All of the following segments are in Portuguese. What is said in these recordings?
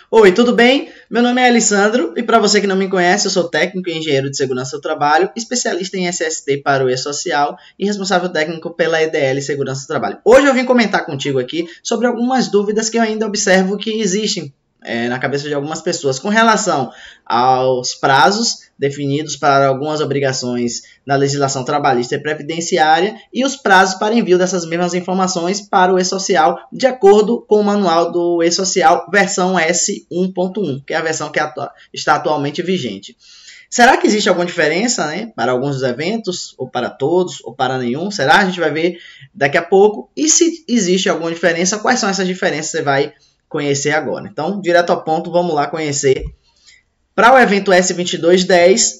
Oi, tudo bem? Meu nome é Alessandro e para você que não me conhece, eu sou técnico e engenheiro de segurança do trabalho, especialista em SST para o E-Social e responsável técnico pela EDL Segurança do Trabalho. Hoje eu vim comentar contigo aqui sobre algumas dúvidas que eu ainda observo que existem na cabeça de algumas pessoas com relação aos prazos definidos para algumas obrigações na legislação trabalhista e previdenciária e os prazos para envio dessas mesmas informações para o E-Social de acordo com o manual do E-Social versão S1.1, que é a versão que está atualmente vigente. Será que existe alguma diferença, para alguns dos eventos, ou para todos, ou para nenhum? Será? A gente vai ver daqui a pouco. E se existe alguma diferença, quais são essas diferenças? Você vai conhecer agora. Então, direto ao ponto, vamos lá conhecer. Para o evento S2210,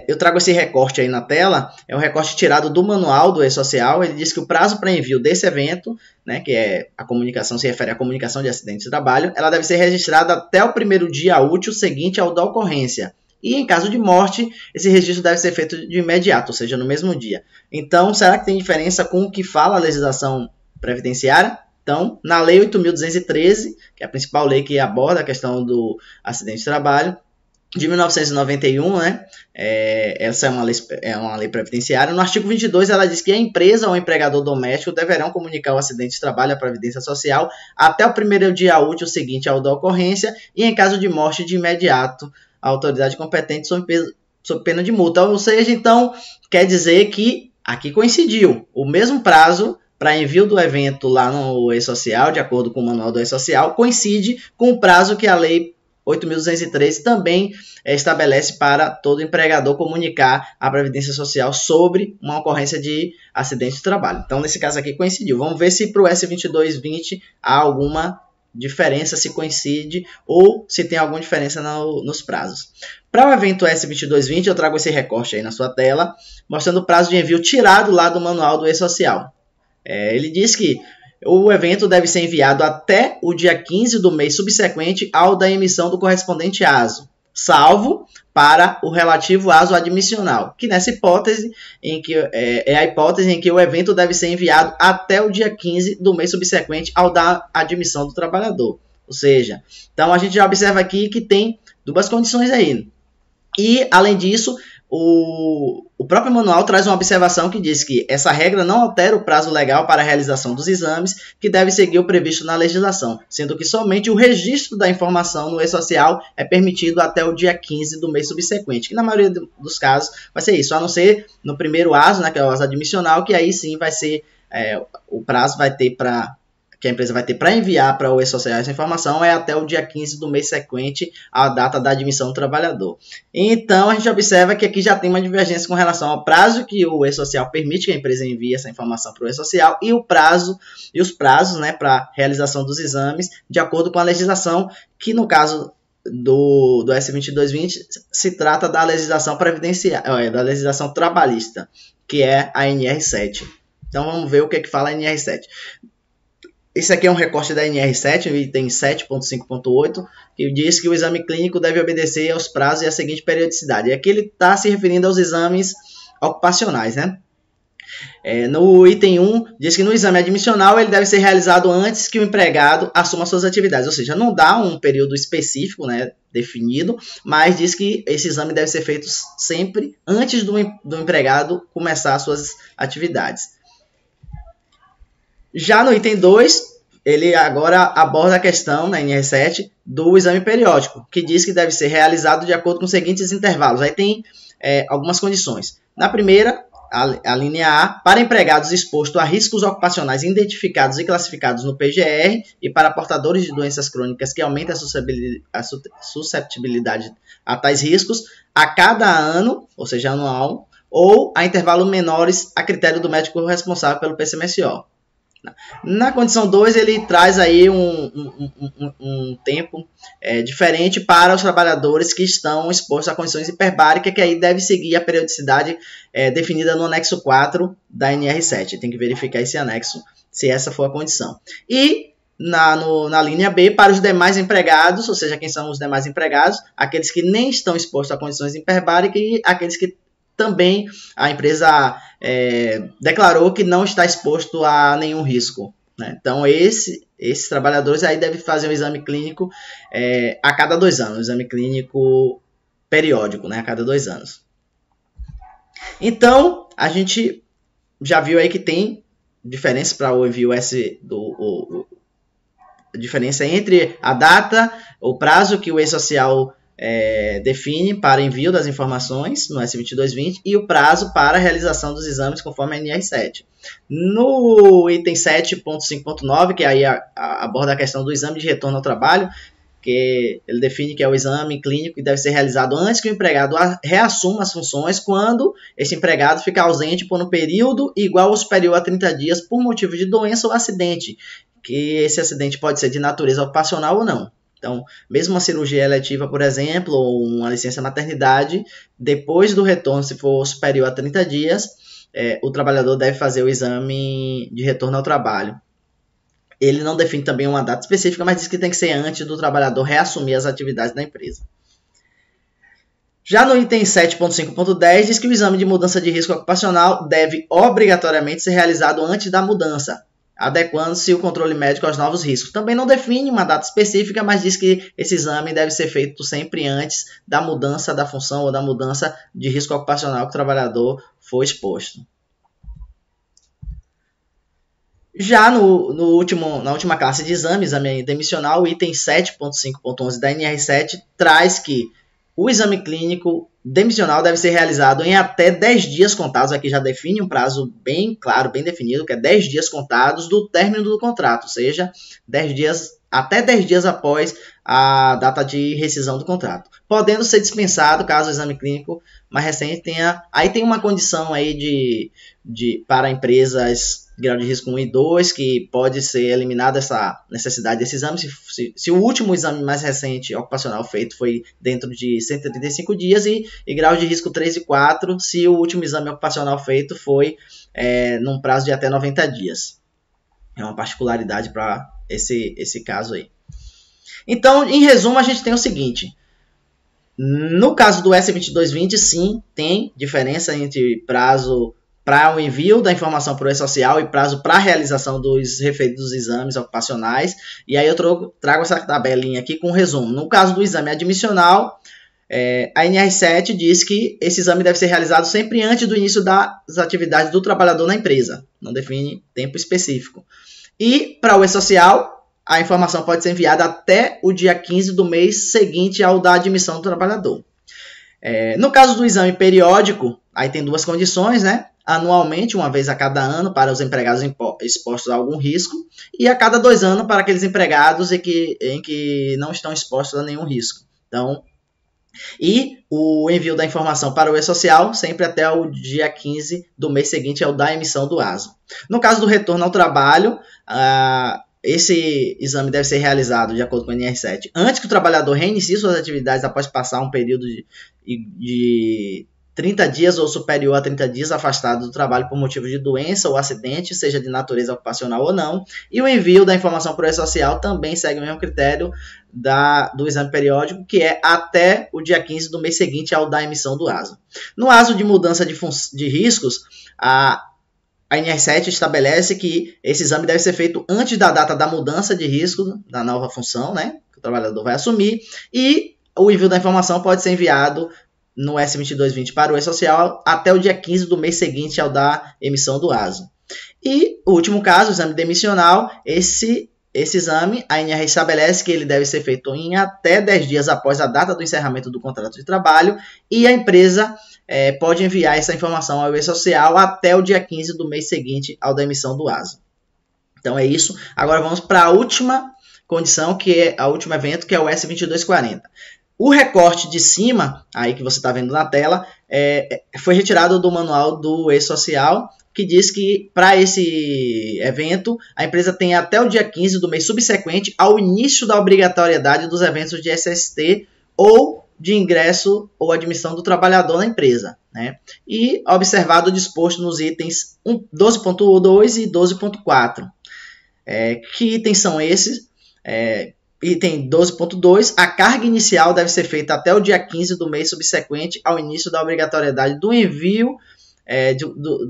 eu trago esse recorte aí na tela, é um recorte tirado do manual do E-Social. Ele diz que o prazo para envio desse evento, que é a comunicação, se refere à comunicação de acidente de trabalho, ela deve ser registrada até o primeiro dia útil seguinte ao da ocorrência. E em caso de morte, esse registro deve ser feito de imediato, ou seja, no mesmo dia. Então, será que tem diferença com o que fala a legislação previdenciária? Então, na Lei 8.213, que é a principal lei que aborda a questão do acidente de trabalho, de 1991, essa é uma lei previdenciária. No artigo 22, ela diz que a empresa ou empregador doméstico deverão comunicar o acidente de trabalho à Previdência Social até o primeiro dia útil seguinte ao da ocorrência e, em caso de morte, de imediato, a autoridade competente sob pena de multa. Ou seja, então, quer dizer que aqui coincidiu o mesmo prazo para envio do evento lá no E-Social, de acordo com o manual do E-Social, coincide com o prazo que a Lei 8.213 também estabelece para todo empregador comunicar à Previdência Social sobre uma ocorrência de acidente de trabalho. Então, nesse caso aqui, coincidiu. Vamos ver se para o S2220 há alguma diferença, se coincide ou se tem alguma diferença nos prazos. Para o evento S2220, eu trago esse recorte aí na sua tela, mostrando o prazo de envio tirado lá do manual do E-Social. Ele diz que o evento deve ser enviado até o dia 15 do mês subsequente ao da emissão do correspondente ASO, salvo para o relativo ASO admissional, que nessa hipótese é a hipótese em que o evento deve ser enviado até o dia 15 do mês subsequente ao da admissão do trabalhador. Ou seja, então a gente já observa aqui que tem duas condições aí. E, além disso, o próprio manual traz uma observação que diz que essa regra não altera o prazo legal para a realização dos exames, que deve seguir o previsto na legislação, sendo que somente o registro da informação no E-Social é permitido até o dia 15 do mês subsequente, que na maioria dos casos vai ser isso, a não ser no primeiro ASO, que é o ASO admissional, que aí sim vai ser, o prazo vai ter que a empresa vai ter para enviar para o E-Social essa informação é até o dia 15 do mês seguinte à data da admissão do trabalhador. Então, a gente observa que aqui já tem uma divergência com relação ao prazo que o E-Social permite que a empresa envie essa informação para o E-Social e os prazos para realização dos exames, de acordo com a legislação, que no caso do S2220 se trata da legislação previdenciária, da legislação trabalhista, que é a NR7. Então, vamos ver o que fala a NR7. Esse aqui é um recorte da NR7, item 7.5.8, que diz que o exame clínico deve obedecer aos prazos e à seguinte periodicidade. E aqui ele está se referindo aos exames ocupacionais, No item 1, diz que no exame admissional ele deve ser realizado antes que o empregado assuma suas atividades. Ou seja, não dá um período específico, definido, mas diz que esse exame deve ser feito sempre antes do empregado começar as suas atividades. Já no item 2, ele agora aborda a questão, na NR7, do exame periódico, que diz que deve ser realizado de acordo com os seguintes intervalos. Aí tem algumas condições. Na primeira, a linha A, para empregados expostos a riscos ocupacionais identificados e classificados no PGR e para portadores de doenças crônicas que aumentem a susceptibilidade a tais riscos, a cada ano, ou seja, anual, ou a intervalos menores a critério do médico responsável pelo PCMSO. Na condição 2, ele traz aí um tempo diferente para os trabalhadores que estão expostos a condições hiperbáricas, que aí deve seguir a periodicidade definida no anexo 4 da NR7. Tem que verificar esse anexo, se essa for a condição. E na linha B, para os demais empregados, ou seja, quem são os demais empregados, aqueles que nem estão expostos a condições hiperbáricas e aqueles que também a empresa declarou que não está exposto a nenhum risco. Então, esse esses trabalhadores aí devem fazer um exame clínico a cada 2 anos, um exame clínico periódico, né, a cada 2 anos. Então, a gente já viu aí que tem diferença para o envio diferença entre a data, o prazo que o e-social define para envio das informações no S2220 e o prazo para a realização dos exames conforme a NR7. No item 7.5.9, que aí aborda a questão do exame de retorno ao trabalho, que ele define que é o exame clínico que deve ser realizado antes que o empregado reassuma as funções quando esse empregado fica ausente por um período igual ou superior a 30 dias por motivo de doença ou acidente, que esse acidente pode ser de natureza ocupacional ou não. Então, mesmo uma cirurgia eletiva, por exemplo, ou uma licença maternidade, depois do retorno, se for superior a 30 dias, o trabalhador deve fazer o exame de retorno ao trabalho. Ele não define também uma data específica, mas diz que tem que ser antes do trabalhador reassumir as atividades da empresa. Já no item 7.5.10, diz que o exame de mudança de risco ocupacional deve obrigatoriamente ser realizado antes da mudança, adequando-se o controle médico aos novos riscos. Também não define uma data específica, mas diz que esse exame deve ser feito sempre antes da mudança da função ou da mudança de risco ocupacional que o trabalhador for exposto. Já na última classe de exame demissional, o item 7.5.11 da NR7 traz que o exame clínico demissional deve ser realizado em até 10 dias contados. Aqui já define um prazo bem claro, bem definido, que é 10 dias contados do término do contrato, ou seja, até 10 dias após a data de rescisão do contrato, podendo ser dispensado caso o exame clínico mais recente tenha... Aí tem uma condição aí para empresas de grau de risco 1 e 2, que pode ser eliminada essa necessidade desse exame se o último exame mais recente ocupacional feito foi dentro de 135 dias e grau de risco 3 e 4 se o último exame ocupacional feito foi num prazo de até 90 dias. É uma particularidade para esse caso aí. Então, em resumo, a gente tem o seguinte. No caso do S2220, sim, tem diferença entre prazo para o envio da informação para o e-social e prazo para a realização dos referidos exames ocupacionais. E aí eu trago essa tabelinha aqui com um resumo. No caso do exame admissional, a NR7 diz que esse exame deve ser realizado sempre antes do início das atividades do trabalhador na empresa. Não define tempo específico. E para o e-social, a informação pode ser enviada até o dia 15 do mês seguinte ao da admissão do trabalhador. No caso do exame periódico, aí tem duas condições, né? Anualmente, uma vez a cada ano, para os empregados expostos a algum risco, e a cada 2 anos para aqueles empregados em que não estão expostos a nenhum risco. Então, e o envio da informação para o e-social sempre até o dia 15 do mês seguinte ao da emissão do ASO. No caso do retorno ao trabalho, esse exame deve ser realizado, de acordo com a NR7, antes que o trabalhador reinicie suas atividades após passar um período de 30 dias ou superior a 30 dias afastado do trabalho por motivo de doença ou acidente, seja de natureza ocupacional ou não. E o envio da informação para o e-social também segue o mesmo critério do exame periódico, que é até o dia 15 do mês seguinte ao da emissão do ASO. No ASO de mudança de riscos, a NR7 estabelece que esse exame deve ser feito antes da data da mudança de risco da nova função, né, que o trabalhador vai assumir, e o envio da informação pode ser enviado no S2220 para o e-social até o dia 15 do mês seguinte ao da emissão do ASO. E o último caso, o exame demissional, esse exame, a NR estabelece que ele deve ser feito em até 10 dias após a data do encerramento do contrato de trabalho e a empresa pode enviar essa informação ao e-social até o dia 15 do mês seguinte ao da emissão do ASO. Então é isso. Agora vamos para a última condição, que é o último evento, que é o S2240. O recorte de cima, aí que você está vendo na tela, foi retirado do manual do e-social, que diz que para esse evento, a empresa tem até o dia 15 do mês subsequente ao início da obrigatoriedade dos eventos de SST ou de ingresso ou admissão do trabalhador na empresa, né? E observado o disposto nos itens 12.2 e 12.4. Que itens são esses? Item 12.2, a carga inicial deve ser feita até o dia 15 do mês subsequente ao início da obrigatoriedade do envio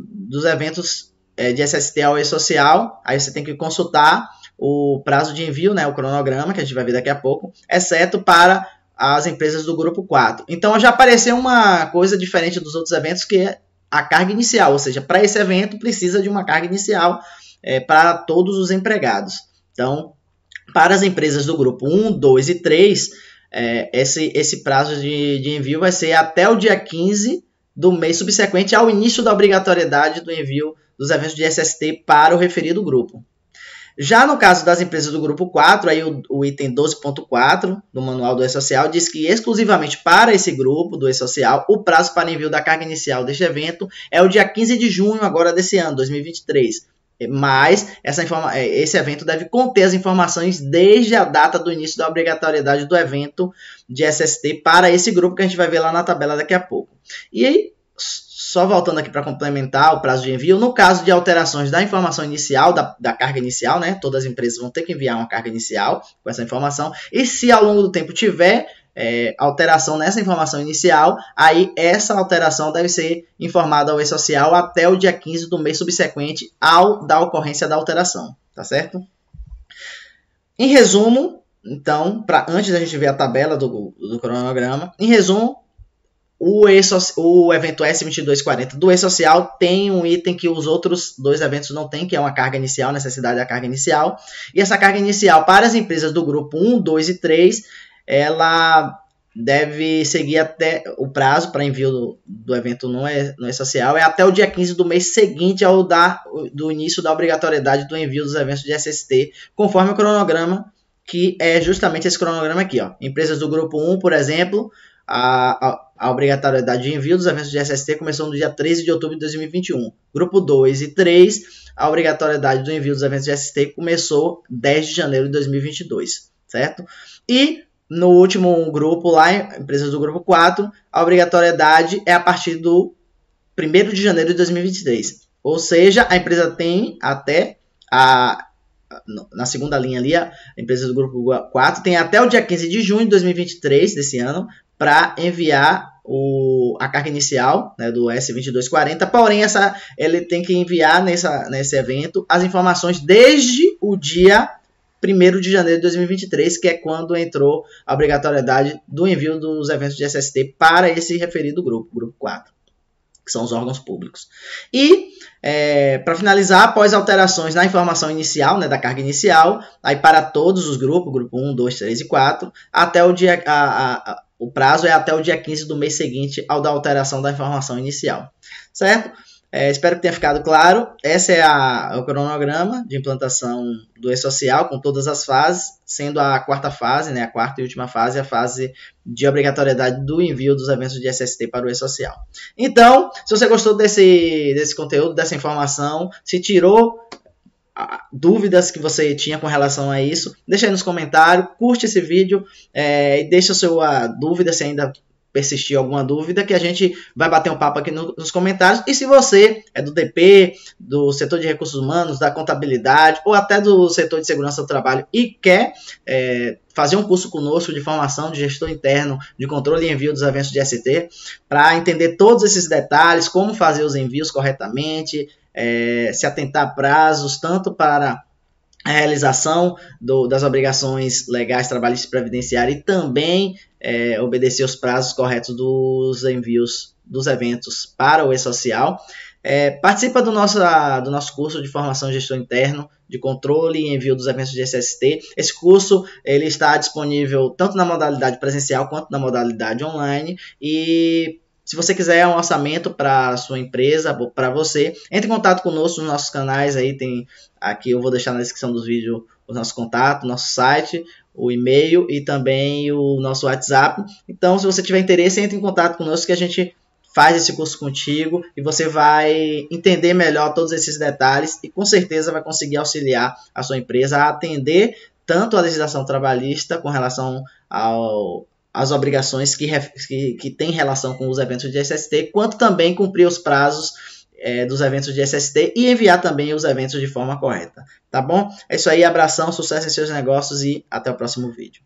dos eventos de SST ao e-social. Aí você tem que consultar o prazo de envio, né, o cronograma, que a gente vai ver daqui a pouco, exceto para as empresas do grupo 4. Então já apareceu uma coisa diferente dos outros eventos, que é a carga inicial, ou seja, para esse evento precisa de uma carga inicial para todos os empregados. Então, para as empresas do grupo 1, 2 e 3, esse prazo de envio vai ser até o dia 15 do mês subsequente ao início da obrigatoriedade do envio dos eventos de SST para o referido grupo. Já no caso das empresas do grupo 4, aí o item 12.4 do manual do E-Social diz que exclusivamente para esse grupo do E-Social, o prazo para envio da carga inicial deste evento é o dia 15 de junho agora desse ano, 2023. Mas esse evento deve conter as informações desde a data do início da obrigatoriedade do evento de SST para esse grupo, que a gente vai ver lá na tabela daqui a pouco. E aí, só voltando aqui para complementar o prazo de envio, no caso de alterações da informação inicial, da carga inicial, né, todas as empresas vão ter que enviar uma carga inicial com essa informação, e se ao longo do tempo tiver alteração nessa informação inicial, aí essa alteração deve ser informada ao E-Social até o dia 15 do mês subsequente ao da ocorrência da alteração, tá certo? Em resumo, então, antes da gente ver a tabela do cronograma, em resumo, o evento S2240 do E-Social tem um item que os outros dois eventos não têm, que é uma carga inicial, necessidade da carga inicial. E essa carga inicial para as empresas do grupo 1, 2 e 3, ela deve seguir até o prazo para envio do evento no E-Social, é até o dia 15 do mês seguinte ao do início da obrigatoriedade do envio dos eventos de SST, conforme o cronograma, que é justamente esse cronograma aqui. Ó. Empresas do grupo 1, por exemplo, a obrigatoriedade de envio dos eventos de SST começou no dia 13 de outubro de 2021. Grupo 2 e 3, a obrigatoriedade do envio dos eventos de SST começou 10 de janeiro de 2022, certo? E no último grupo lá, empresas do grupo 4, a obrigatoriedade é a partir do 1º de janeiro de 2023. Ou seja, a empresa tem até na segunda linha ali, a empresa do grupo 4 tem até o dia 15 de junho de 2023, desse ano, para enviar a carga inicial, né, do S2240, porém ele tem que enviar nesse evento as informações desde o dia 1º de janeiro de 2023, que é quando entrou a obrigatoriedade do envio dos eventos de SST para esse referido grupo 4, que são os órgãos públicos. E, para finalizar, após alterações na informação inicial, né, da carga inicial, aí para todos os grupos, grupo 1, 2, 3 e 4, até o dia... O prazo é até o dia 15 do mês seguinte ao da alteração da informação inicial, certo? Espero que tenha ficado claro. Esse é o cronograma de implantação do E-Social com todas as fases, sendo a quarta fase, né, a quarta e última fase, a fase de obrigatoriedade do envio dos eventos de SST para o E-Social. Então, se você gostou desse conteúdo, dessa informação, se tirou dúvidas que você tinha com relação a isso, deixa aí nos comentários, curte esse vídeo e deixa a sua dúvida, se ainda persistir alguma dúvida, que a gente vai bater um papo aqui nos comentários. E se você é do DP, do setor de recursos humanos, da contabilidade ou até do setor de segurança do trabalho e quer fazer um curso conosco de formação de gestor interno, de controle e envio dos eventos de ST, para entender todos esses detalhes, como fazer os envios corretamente, se atentar a prazos, tanto para a realização das obrigações legais, trabalhistas e previdenciárias e também obedecer os prazos corretos dos envios dos eventos para o E-Social. Participa do nosso curso de formação de gestor interno, de controle e envio dos eventos de SST. Esse curso ele está disponível tanto na modalidade presencial quanto na modalidade online. E se você quiser um orçamento para a sua empresa, para você, entre em contato conosco nos nossos canais. Aí aqui eu vou deixar na descrição dos vídeos o nosso contato, nosso site, o e-mail e também o nosso WhatsApp. Então, se você tiver interesse, entre em contato conosco que a gente faz esse curso contigo e você vai entender melhor todos esses detalhes e com certeza vai conseguir auxiliar a sua empresa a atender tanto a legislação trabalhista com relação as obrigações que têm relação com os eventos de SST, quanto também cumprir os prazos dos eventos de SST e enviar também os eventos de forma correta, tá bom? É isso aí, abração, sucesso em seus negócios e até o próximo vídeo.